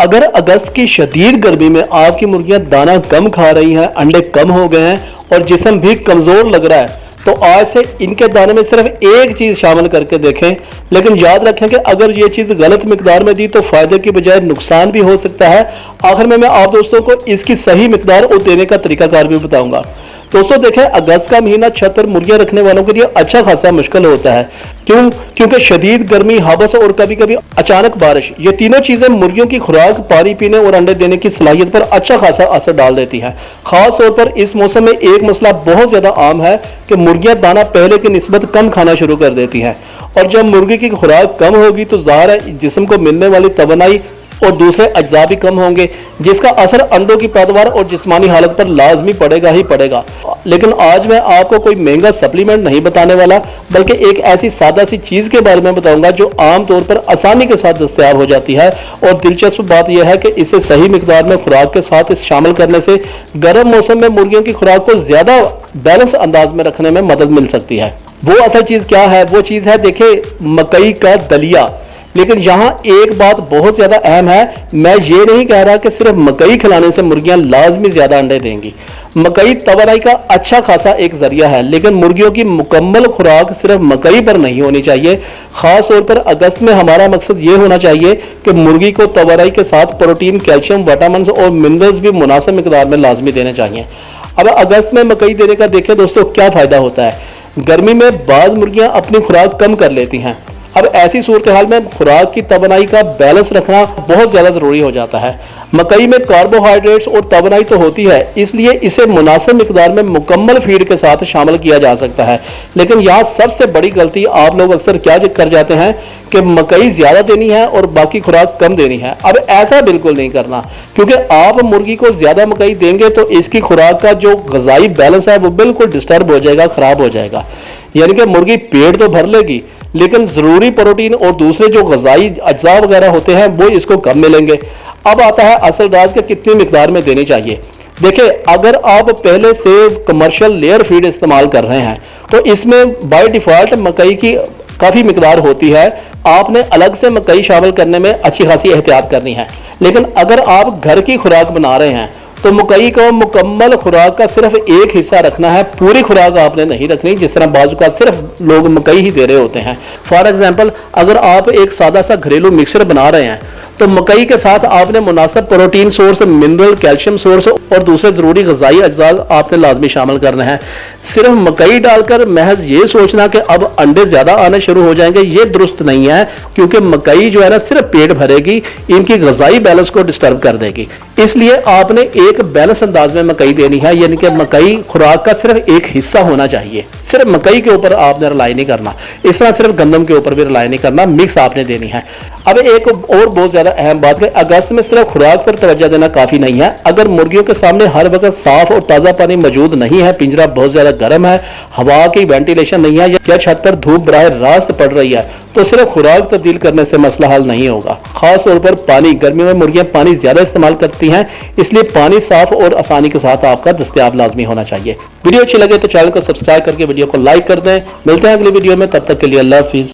अगर अगस्त की शदीद गर्मी में आपकी मुर्गियां दाना कम खा रही हैं, अंडे कम हो गए हैं और जिस्म भी कमज़ोर लग रहा है, तो आज से इनके दाने में सिर्फ एक चीज़ शामिल करके देखें। लेकिन याद रखें कि अगर ये चीज़ गलत मिकदार में दी तो फ़ायदे की बजाय नुकसान भी हो सकता है। आखिर में मैं आप दोस्तों को इसकी सही मिकदार और देने का तरीकाकार भी बताऊंगा। दोस्तों देखें, अगस्त का महीना छत पर मुर्गियां रखने वालों के लिए अच्छा खासा मुश्किल होता है। क्योंकि शदीद गर्मी, हवस और कभी कभी अचानक बारिश, ये तीनों चीजें मुर्गियों की खुराक, पानी पीने और अंडे देने की सलाहियत पर अच्छा खासा असर डाल देती हैं। खास तौर पर इस मौसम में एक मसला बहुत ज्यादा आम है कि मुर्गियां दाना पहले की निस्बत कम खाना शुरू कर देती हैं, और जब मुर्गी की खुराक कम होगी तो ज़ाहिर है जिस्म को मिलने वाली तवानाई और दूसरे अज्जा भी कम होंगे, जिसका असर अंडों की पैदावार और जिस्मानी हालत पर लाजमी पड़ेगा ही पड़ेगा। लेकिन आज मैं आपको कोई महंगा सप्लीमेंट नहीं बताने वाला, बल्कि एक ऐसी सादा सी चीज़ के बारे में बताऊंगा जो आम तौर पर आसानी के साथ दस्तयाब हो जाती है। और दिलचस्प बात यह है कि इसे सही मिकदार में खुराक के साथ शामिल करने से गर्म मौसम में मुर्गियों की खुराक को ज़्यादा बैलेंस अंदाज में रखने में मदद मिल सकती है। वो असल चीज़ क्या है? वो चीज़ है, देखिए, मकई का दलिया। लेकिन यहाँ एक बात बहुत ज़्यादा अहम है, मैं ये नहीं कह रहा कि सिर्फ मकई खिलाने से मुर्गियाँ लाजमी ज़्यादा अंडे देंगी। मकई तवानाई का अच्छा खासा एक जरिया है, लेकिन मुर्गियों की मुकम्मल खुराक सिर्फ मकई पर नहीं होनी चाहिए। ख़ास तौर पर अगस्त में हमारा मकसद ये होना चाहिए कि मुर्गी को तवानाई के साथ प्रोटीन, कैल्शियम, विटामिन और मिनरल्स भी मुनासिब मिकदार में लाजमी देने चाहिए। अब अगस्त में मकई देने का देखें दोस्तों क्या फ़ायदा होता है। गर्मी में बाज़ मुर्गियाँ अपनी खुराक कम कर लेती हैं। अब ऐसी सूरत हाल में खुराक की तवानाई का बैलेंस रखना बहुत ज़्यादा ज़रूरी हो जाता है। मकई में कार्बोहाइड्रेट्स और तवानाई तो होती है, इसलिए इसे मुनासिब मिकदार में मुकम्मल फीड के साथ शामिल किया जा सकता है। लेकिन यहाँ सबसे बड़ी गलती आप लोग अक्सर क्या कर जाते हैं कि मकई ज़्यादा देनी है और बाकी खुराक कम देनी है। अब ऐसा बिल्कुल नहीं करना, क्योंकि आप मुर्गी को ज़्यादा मकई देंगे तो इसकी खुराक का जो ग़िज़ाई बैलेंस है वो बिल्कुल डिस्टर्ब हो जाएगा, ख़राब हो जाएगा। यानी कि मुर्गी पेट तो भर लेगी, लेकिन ज़रूरी प्रोटीन और दूसरे जो ग़िज़ाई अज्जा वगैरह होते हैं वो इसको कम मिलेंगे। अब आता है असल राज के कितनी मिकदार में देनी चाहिए। देखिए, अगर आप पहले से कमर्शियल लेयर फीड इस्तेमाल कर रहे हैं तो इसमें बाय डिफ़ॉल्ट मकई की काफ़ी मिकदार होती है। आपने अलग से मकई शामिल करने में अच्छी खासी एहतियात करनी है। लेकिन अगर आप घर की खुराक बना रहे हैं तो मकई को मुकम्मल खुराक का सिर्फ एक हिस्सा रखना है, पूरी खुराक आपने नहीं रखनी। जिस तरह बाजू का सिर्फ लोग मकई ही दे रहे होते हैं। फॉर एग्जांपल, अगर आप एक सादा सा घरेलू मिक्सचर बना रहे हैं तो मकई के साथ आपने मुनासिब protein source, mineral, calcium source और दूसरे ज़रूरी ग़िज़ाई अज्जा आपने लाजमी शामिल करने हैं। सिर्फ मकई डालकर महज ये सोचना कि अब अंडे ज़्यादा आने शुरू हो जाएंगे, ये दुरुस्त नहीं है, क्योंकि मकई जो है ना सिर्फ पेट भरेगी, इनकी ग़िज़ाई बैलेंस को डिस्टर्ब कर देगी। इसलिए आपने एक बैलेंस अंदाज में मकई देनी है, यानी कि मकई खुराक का सिर्फ एक हिस्सा होना चाहिए। सिर्फ मकई के ऊपर आपने रिलाई नहीं करना, इस तरह सिर्फ गंदम के ऊपर भी रिलाई नहीं करना, मिक्स आपने देनी है। अब एक और बहुत ज़्यादा अहम बात है, अगस्त में सिर्फ खुराक पर तवज्जो देना काफ़ी नहीं है। अगर मुर्गियों के सामने हर वक्त साफ और ताज़ा पानी मौजूद नहीं है, पिंजरा बहुत ज़्यादा गर्म है, हवा की वेंटिलेशन नहीं है या छत पर धूप बराह रास्त पड़ रही है, तो सिर्फ खुराक तब्दील करने से मसला हल नहीं होगा। खास तौर पर पानी, गर्मी में मुर्गियां पानी ज़्यादा इस्तेमाल करती हैं, इसलिए पानी साफ और आसानी के साथ आपका दस्तयाब लाजमी होना चाहिए। वीडियो अच्छी लगे तो चैनल को सब्सक्राइब करके वीडियो को लाइक कर दें। मिलते हैं अगली वीडियो में, तब तक के लिए अल्लाह हाफिज़।